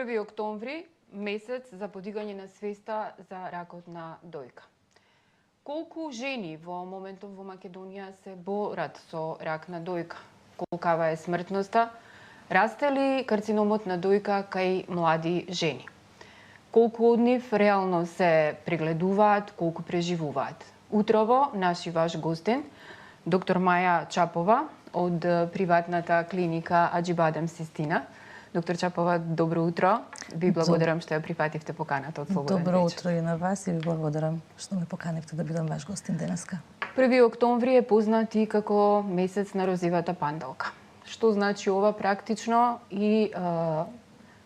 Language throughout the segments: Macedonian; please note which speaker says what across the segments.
Speaker 1: 1 октомври, месец за подигање на свеста за ракот на дојка. Колку жени во моментов во Македонија се борат со рак на дојка? Колкава е смртноста? Расте ли карциномот на дојка кај млади жени? Колку од нив реално се прегледуваат, колку преживуваат? Утрово, наши ваш гостин, доктор Маја Чапова од приватната клиника Аџибадем Систина. Доктор Чапова, добро утро. Ви благодарам што ја прифативте поканата од Слободен вечер.
Speaker 2: Добро утро и на вас и ви благодарам што ме поканивте да бидам ваш гостин денеска.
Speaker 1: 1 октомври е познат и како месец на розивата пандалка. Што значи ова практично и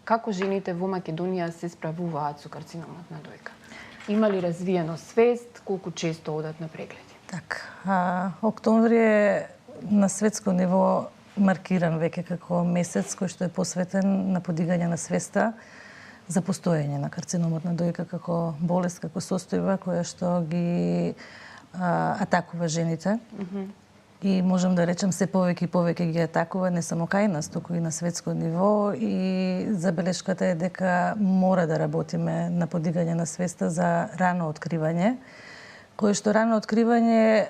Speaker 1: како жените во Македонија се справуваат со карциномот на дојка? Има ли развиено свест, колку често одат на прегледи?
Speaker 2: Октомври е на светско ниво маркиран веќе како месец кој што е посветен на подигање на свеста за постоење на карциномот на дојка како болест, како состојба која што ги атакува жените. И можам да речем се повеќе и повеќе ги атакува не само кај нас, туку и на светско ниво, и забелешката е дека мора да работиме на подигање на свеста за рано откривање, кое што рано откривање,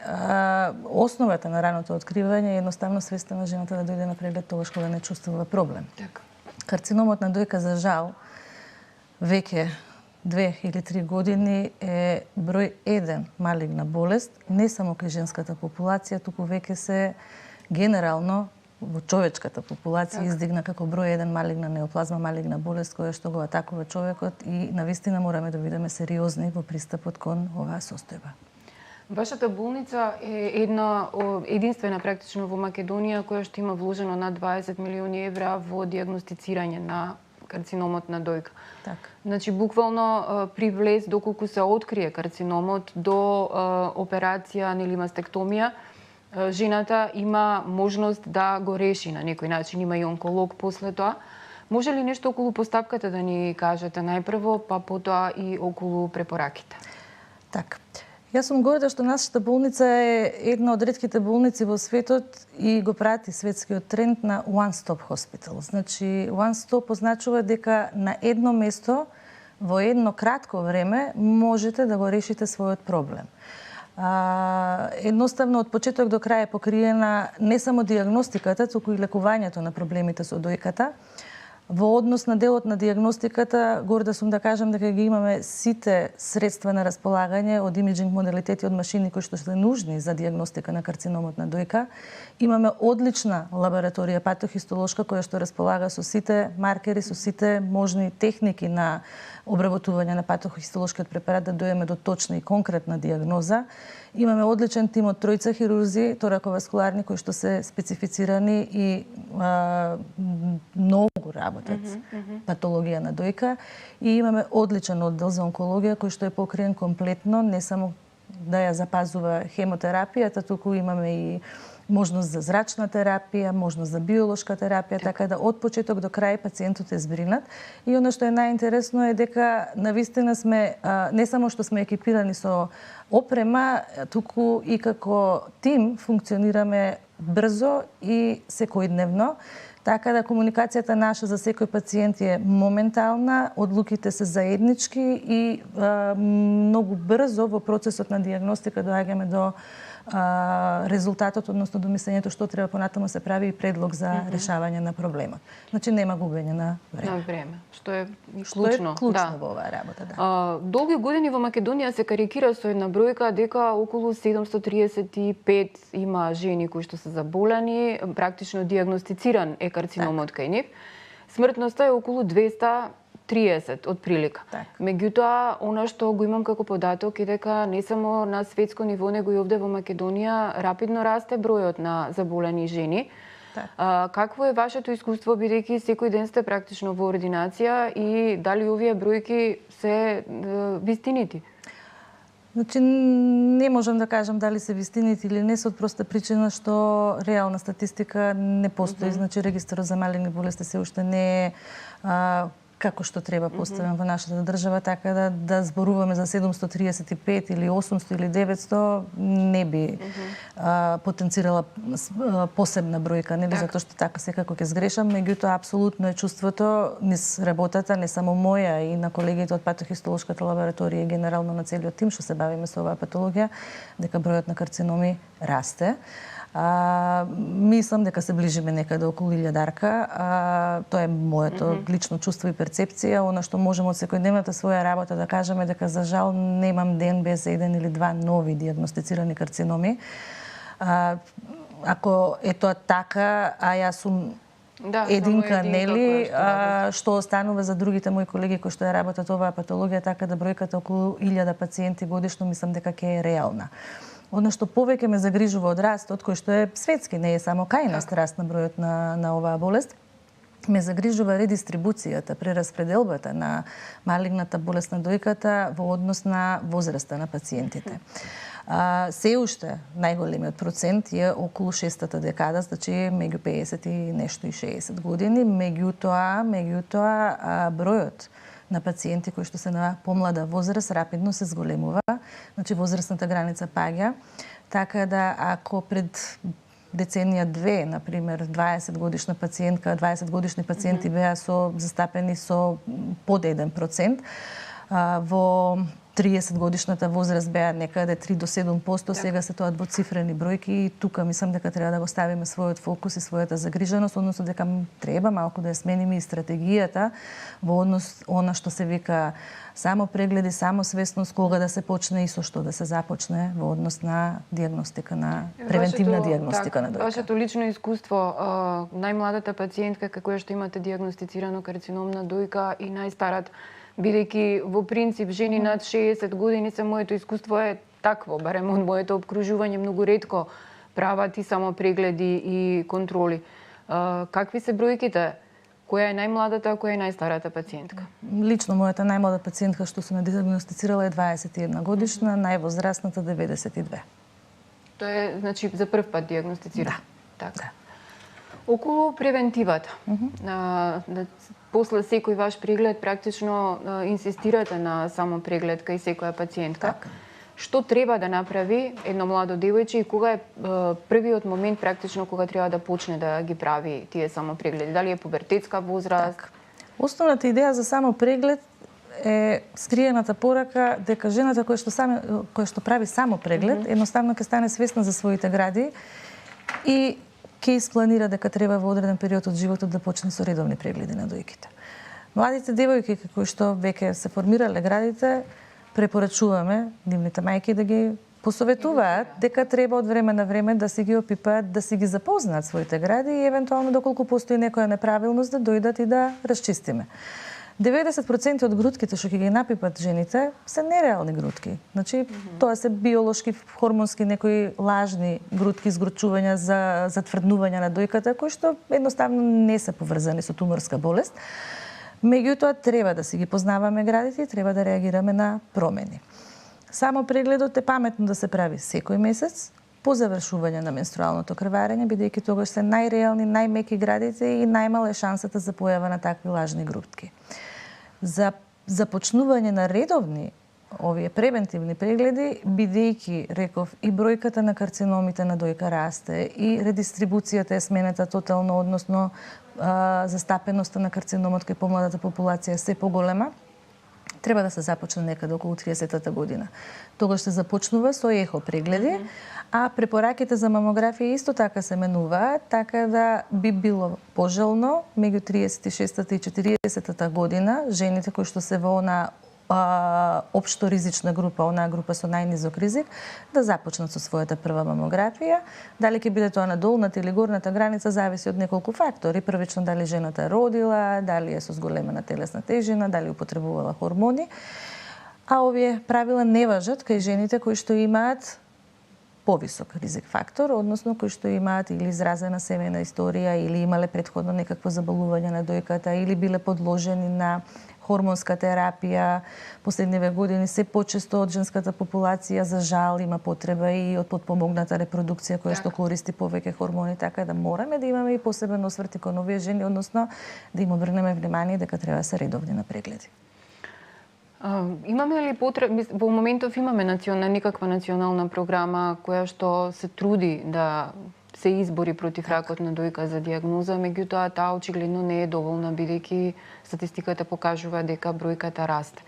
Speaker 2: основата на раното откривање е едноставно свеста на жената да дојде на преглед тогаш кога не чувствува проблем.
Speaker 1: Така.
Speaker 2: Карциномот на дојка, за жал, веќе 2 или 3 години е број 1 малигна болест, не само кај женската популација, туку веќе се генерално во човечката популација издигна како број 1 малигна неоплазма, малигна болест која што го атакува човекот и навистина мораме да бидеме сериозни во пристапот кон оваа состојба.
Speaker 1: Вашата болница е единствена практично во Македонија која што има вложено над 20 милиони евра во дијагностицирање на карциномот на дојка.
Speaker 2: Така.
Speaker 1: Значи, буквално при влез, доколку се открие карциномот, до операција или мастектомија, жената има можност да го реши на некој начин, има и онколог после тоа. Може ли нешто околу постапката да ни кажете најпрво, па потоа и околу препораките?
Speaker 2: Така. Јас сум горда што нашата болница е една од ретките болници во светот и го прати светскиот тренд на One Stop Hospital. Значи, One Stop означува дека на едно место, во едно кратко време, можете да го решите својот проблем. Едноставно, од почеток до крај е покриена не само дијагностиката, туку и лекувањето на проблемите со дојката. Во однос на делот на дијагностиката, горда сум да кажам дека ги имаме сите средства на располагање од имиджинг модалитети, од машини кои што се нужни за дијагностика на карциномот на дојка. Имаме одлична лабораторија патохистолошка која што располага со сите маркери, со сите можни техники на обработување на патохистолошкиот препарат да дојдеме до точна и конкретна дијагноза. Имаме одличен тим од тројца хирурзи, тораковаскуларни, кои што се специфицирани и многу работат патологија на дојка. И имаме одличен оддел за онкологија кој што е покриен комплетно, не само да ја запазува хемотерапијата, туку имаме и можност за зрачна терапија, можност за биолошка терапија, така да од почеток до крај пациентот е збринат. И оно што е најинтересно е дека навистина сме не само што сме екипирани со опрема, туку и како тим функционираме брзо и секојдневно. Така да комуникацијата наша за секој пациент е моментална, одлуките се заеднички и многу брзо во процесот на дијагностика доаѓаме до резултатот, односно до мислењето што треба понатаму се прави и предлог за решавање на проблемот. Значи нема губење на време.
Speaker 1: На време, што е клучно.
Speaker 2: Што е клучно во оваа работа, да.
Speaker 1: Долги години во Македонија се карикира со една бројка дека околу 735 има жени кои што се заболени, практично дијагностициран е карциномот кај нив. Смртноста е околу 230 од прилика. Меѓутоа, она што го имам како податок е дека не само на светско ниво, него и овде во Македонија рапидно расте бројот на заболени жени. Какво е вашето искуство, бидејќи секој ден сте практично во ординација, и дали овие бројки се вистинити?
Speaker 2: Значи, не можам да кажам дали се вистинити или не, со проста причина што реална статистика не постои. Значи, регистарот за малигни болести се уште не е како што треба поставен во нашата држава, така да зборуваме за 735 или 800 или 900 не би потенцирала посебна бројка, нели, затоа што така секако ќе сгрешам, меѓутоа апсолутно е чувството низ работата, не само моја и на колегите од патохистолошката лабораторија и генерално на целиот тим што се бавиме со оваа патологија, дека бројот на карциноми расте. Мислам дека се ближиме некаде околу 1000. Тоа е моето лично чувство и перцепција. Она што можеме од секојдневната своја работа да кажеме дека за жал немам ден без еден или два нови дијагностицирани карциноми. Ако е тоа така, а јас сум единка, нели, што останува за другите мои колеги кои што ја работат оваа патологија, така да бројката околу 1000 пациенти годишно мислам дека ќе е реална. Оно што повеќе ме загрижува од растот, кој што е светски, не е само кај нас раст на бројот на оваа болест, ме загрижува редистрибуцијата, прераспределбата на малигната болест на дојката во однос на возраста на пациентите. Се уште најголемиот процент е околу 6-та декада, значи меѓу 50 и нешто и 60 години, меѓутоа бројот на пациенти кои што се на помлада возраст рапидно се зголемува, значи возрастната граница паѓа, така да ако пред деценија две, например, 20 годишни пациенти беа застапени со под 1%, во 30 годишната возраст беа некаде 3 до 7%, сега се тоа двоцифрени бројки и тука мислам дека треба да го ставиме својот фокус и својата загриженост, односно дека треба малку да ја смениме и стратегијата во однос она што се вика само прегледи, само свесност, кога да се почне и со што да се започне во однос на дијагностика на превентивна дијагностика на дојка.
Speaker 1: Вашето лично искуство, најмладата пациентка која што имате дијагностицирано карцином на дојка и најстарата, бидејќи во принцип жени над 60 години се моето искуство е такво, барем од моето обкружување многу ретко прават и само прегледи и контроли. Какви се бројките? Која е најмладата, која е најстарата пациентка?
Speaker 2: Лично мојата најмлада пациентка што сум ја дијагностицирала е 21 годишна, највозрастната 92.
Speaker 1: Тоа е, значи, за прв пат дијагностицира.
Speaker 2: Да.
Speaker 1: Така. Околу превентивата. После секој ваш преглед практично инсистирате на само преглед кај секоја пациентка.
Speaker 2: Так.
Speaker 1: Што треба да направи едно младо девојче и кога е првиот момент практично кога треба да почне да ги прави тие само прегледи? Дали е пубертетска возраст?
Speaker 2: Так. Основната идеја за само преглед е скриената порака дека жената која што прави само преглед едноставно ќе стане свесна за своите гради и ќе испланира дека треба во одреден период од животот да почне со редовни прегледи на дојките. Младите девојки кои што веќе се формирале градите, препорачуваме нивните мајки да ги посоветуваат дека треба од време на време да си ги опипаат, да си ги запознаат своите гради и евентуално доколку постои некоја неправилност да дојдат и да расчистиме. 90% од грудките што ќе ги напипат жените се нереални грудки. Значи, тоа се биолошки, хормонски некои лажни грудки, изгручувања за затврднување на дојката, кои што едноставно не се поврзани со туморска болест. Меѓутоа, треба да си ги познаваме градите и треба да реагираме на промени. Само прегледот е паметно да се прави секој месец, по завршување на менструалното крварење, бидејќи тогаш се најреални, најмеки градите и најмала е шансата за појава на такви лажни грудки. За започнување на редовни овие превентивни прегледи, бидејќи, реков, и бројката на карциномите на дојка расте и редистрибуцијата е сменета тотално, односно застапеноста на карциномот кај помладата популација се поголема, треба да се започне некаде околу 30-та година. Тогаш се започнува со ехо прегледи, а препораките за мамографија исто така се менуваат, така да би било пожелно меѓу 36-та и 40-та година жените кои што се во она општо ризична група, онаа група со најнизок ризик, да започнат со својата прва мамографија. Дали ќе биде тоа на долната или горната граница зависи од неколку фактори. Првично дали жената родила, дали е со зголемена телесна тежина, дали употребувала хормони. А овие правила не важат кај жените кои што имаат повисок ризик фактор, односно кои што имаат или изразена семејна историја или имале претходно некакво заболување на дојката или биле подложени на хормонска терапија. Последниве години се почесто од женската популација за жал има потреба и од потпомогната репродукција која што користи повеќе хормони, така да мораме да имаме и посебен осврт кон овие жени, односно да им обрнеме внимание дека треба да се редовни на прегледи.
Speaker 1: Имаме ли потреба, во моментов имаме некаква национална програма која што се труди да се избори против ракот на дојка за дијагноза, меѓутоа таа очигледно не е доволна, бидејќи статистиката покажува дека бројката расте.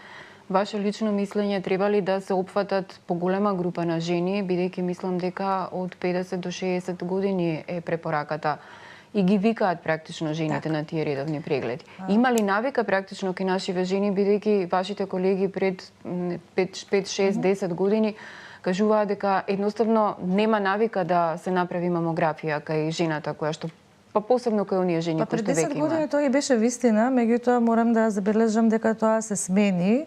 Speaker 1: Ваше лично мислење, треба ли да се опфатат поголема група на жени, бидејќи мислам дека од 50 до 60 години е препораката и ги викаат практично жените на тие редовни прегледи. Има ли навика практично кај нашиве жени, бидејќи вашите колеги пред 5, 6, 10 години кажуваат дека едноставно нема навика да се направи мамографија кај жената која што посебно кај оние жени кои што веќе има.
Speaker 2: Пред 10 години тоа и беше вистина, меѓутоа морам да забележам дека тоа се смени.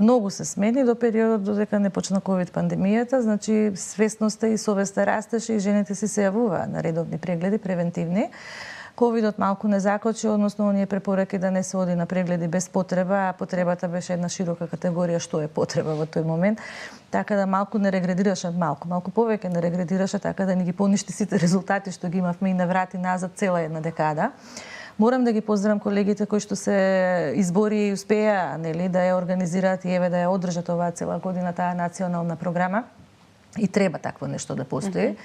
Speaker 2: Многу се смени до периодот додека не почна ковид пандемијата, значи свесноста и совеста растеше и жените си се јавуваа на редовни прегледи превентивни. Ковидот малку не закочи, односно оние препораки да не се оди на прегледи без потреба, а потребата беше една широка категорија што е потреба во тој момент, така да малку не регредираше, малку повеќе не регредираше, така да ни ги поништи сите резултати што ги имавме и не врати назад цела една декада. Морам да ги поздравам колегите кои што се избори и успеа, нели, да ја организираат и еве да ја одржат оваа цела година таа национална програма. И треба такво нешто да постои.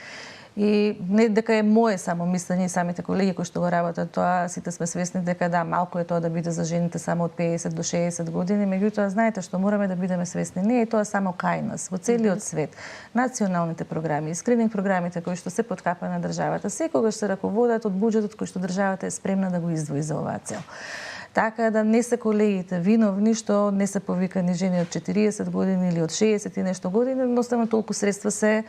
Speaker 2: И не дека е мое само мислење и самите колеги кои што го работат тоа, сите сме свесни дека да, малку е тоа да биде за жените само од 50 до 60 години, меѓутоа знаете што мораме да бидеме свесни, не е тоа само кај нас, во целиот свет. Националните програми и скрининг програмите кои што се под капа на државата, секогаш се раководат од буџетот кој што државата е спремна да го издвои за оваа цел. Така да не се колегите виновни што не се повикани жени од 40 години или од 60 и нешто години, едноставно толку средства се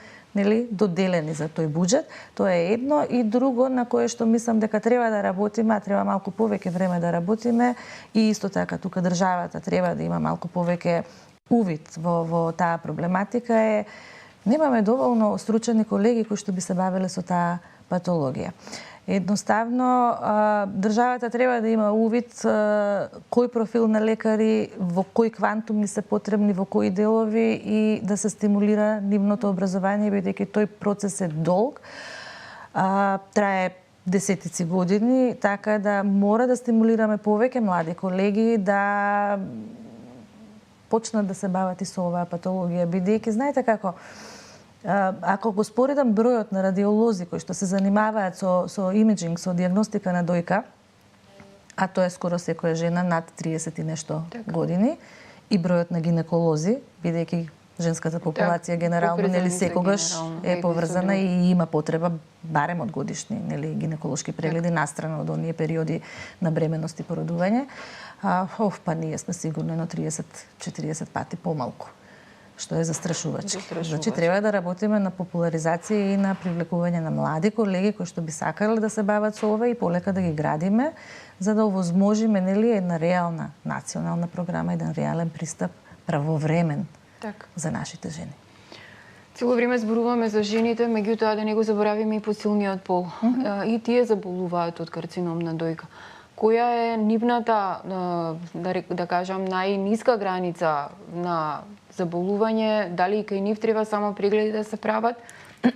Speaker 2: доделени за тој буџет. Тоа е едно и друго на кое што мислам дека треба да работиме, а треба малку повеќе време да работиме и исто така тука државата треба да има малку повеќе увид во таа проблематика е немаме доволно стручени колеги кои што би се бавеле со таа патологија. Едноставно, државата треба да има увид кој профил на лекари, во кој квантум ни се потребни, во кои делови и да се стимулира нивното образование, бидејќи тој процес е долг, трае десетици години, така да мора да стимулираме повеќе млади колеги да почнат да се бават и со оваа патологија, бидејќи знаете како, ако го споредам бројот на радиолози кои што се занимаваат со имиджинг, со дијагностика на дојка, а тоа е скоро секоја жена над 30 и нешто години, и бројот на гинеколози, бидејќи женската популација генерално нели секогаш е поврзана и има потреба барем од годишни нели гинеколошки прегледи настрана од оние периоди на бременост и породување, па ние сме сигурно на 30-40 пати помалку, што е застрашувачки. Значи треба да работиме на популаризација и на привлекување на млади колеги кои што би сакале да се бават со ова и полека да ги градиме, за да овозможиме нели една реална национална програма, еден реален пристап правовремен за нашите жени.
Speaker 1: Цело време зборуваме за жените, меѓутоа да не го заборавиме и посилниот пол. И тие заболуваат од карцином на дојка. Која е нивната, да кажам, најниска граница на заболување, дали и кај нив треба само прегледи да се прават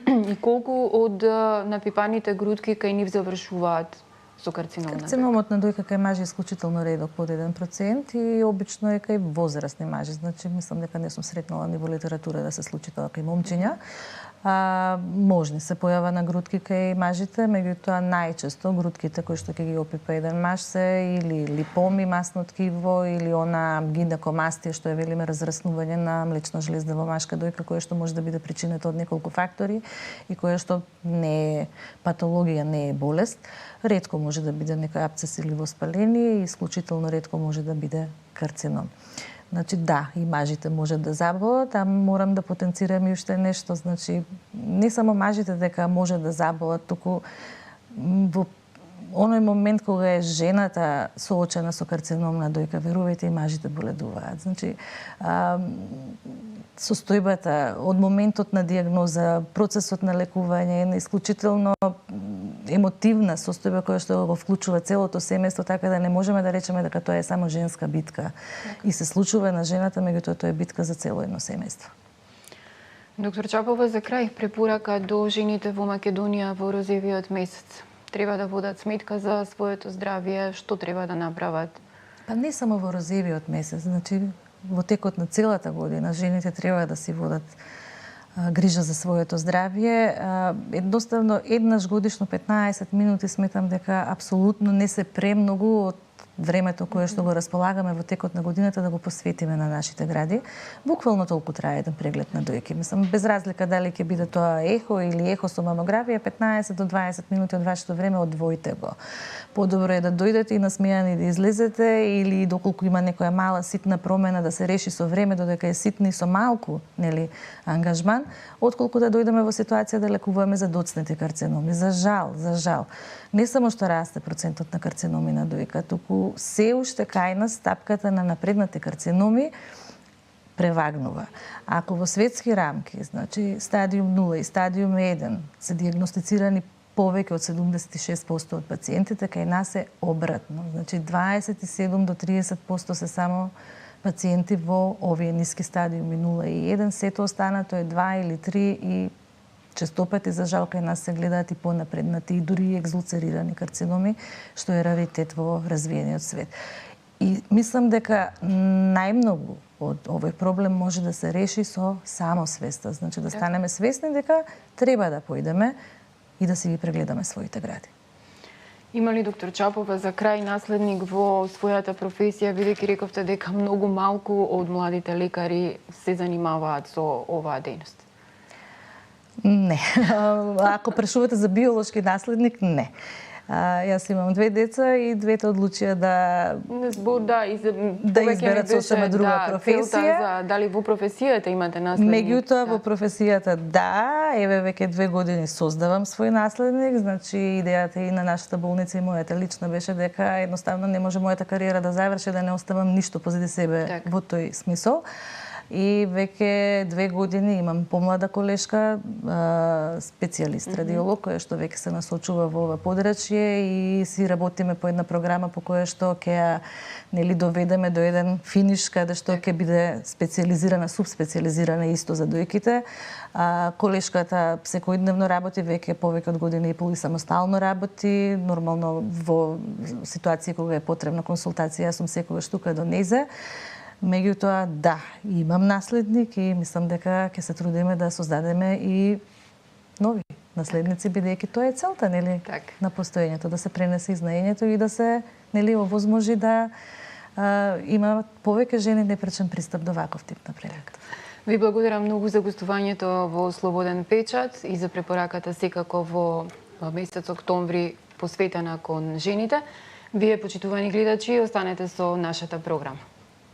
Speaker 1: и колку од напипаните грудки кај нив завршуваат со карцином на дојка?
Speaker 2: Карциномот на дојка кај мажи е исклучително редок под 1% и обично е кај возрастни мажи. Значи, мислам дека не сум сретнала ни во литература да се случи тоа кај момчиња. Можни се појава на грудки кај мажите, меѓутоа најчесто грудките кои што ќе ги опипа еден маж се или липоми, масно ткиво или она гинекомастија што е велиме разраснување на млечна жлезда во машка дојка, кое што може да биде причината од неколку фактори и кое што не е патологија, не е болест. Ретко може да биде некој апцес или воспаление и исклучително ретко може да биде карцином. Значи да, и мажите можат да заболат, а морам да потенцирам и уште нешто, значи не само мажите дека може да заболат, туку во оној момент кога е жената соочена со карцином на дојка, верувајте и мажите боледуваат. Значи состојбата од моментот на дијагноза, процесот на лекување е исклучително емотивна состојба која што го вклучува целото семејство, така да не можеме да речеме дека тоа е само женска битка. И се случува на жената, меѓутоа тоа е битка за цело едно семејство.
Speaker 1: Доктор Чапова, за крај препорака до жените во Македонија во розевиот месец. Треба да водат сметка за своето здравје, што треба да направат?
Speaker 2: Па не само во розевиот месец, значи во текот на целата година жените треба да си водат грижа за своето здравје. Едноставно, еднаш годишно 15 минути сметам дека апсолутно не се премногу од времето кое што го располагаме во текот на годината да го посветиме на нашите гради. Буквално толку трае еден преглед на дојки. Мислам, без разлика дали ќе биде тоа ехо или ехо со мамографија, 15 до 20 минути од вашето време одвојте го. Подобро е да дојдете и насмејани да излезете или доколку има некоја мала ситна промена да се реши со време, додека е ситна и со малку, нели, ангажман, отколку да дојдеме во ситуација да лекуваме задоцнати карциноми. За жал, не само што расте процентот на карциноми на дојка, туку се уште кај нас стапката на напреднати карциноми превагнува. Ако во светски рамки, значи стадиум 0 и стадиум 1 се диагностицирани повеќе од 76% од пациентите, кај нас е обратно. Значи 27 до 30% се само пациенти во овие ниски стадиуми 0 и 1, сето останато е 2 или 3 и честопати за жал кај нас се гледаат и понапреднати и дури и екзулцерирани карциноми, што е раритет во развиениот свет. И мислам дека најмногу од овој проблем може да се реши со самосвеста, значи да станеме свесни дека треба да појдеме и да си ги прегледаме своите гради.
Speaker 1: Има ли, доктор Чапова, за крај наследник во својата професија, бидејќи рековте дека многу малку од младите лекари се занимаваат со оваа дејност?
Speaker 2: Не. Ако прашувате за биолошки наследник, не. Јас имам 2 деца и двете одлучија да изберат сосема друга професија.
Speaker 1: За дали во професијата имате наследник?
Speaker 2: Меѓутоа во професијата да, еве веќе 2 години создавам свој наследник, значи идејата и на нашата болница и мојата лична беше дека едноставно не може мојата кариера да заврши да не оставам ништо позади себе во тој смисол. И веќе 2 години имам помлада колешка, специјалист радиолог, која што веќе се насочува во ова подрачје и си работиме по една програма по која што ќе ја доведеме до еден финиш каде што ќе биде специјализирана, субспецијализирана исто за дојките. Колешката секојдневно работи, веќе повеќе од година и пол и самостално работи, нормално во ситуации кога е потребна консултација, јас сум секогаш тука до нејзе. Меѓутоа, да, имам наследник и мислам дека ќе се трудиме да создадеме и нови наследници, бидејќи тоа е целта, нели, на постоењето, да се пренесе и знаењето и да се, нели, овозможи да има повеќе жени непречен пристап до ваков тип на преглед.
Speaker 1: Ви благодарам многу за гостувањето во Слободен печат и за препораката секако во месец октомври посветена кон жените. Вие, почитувани гледачи, останете со нашата програма.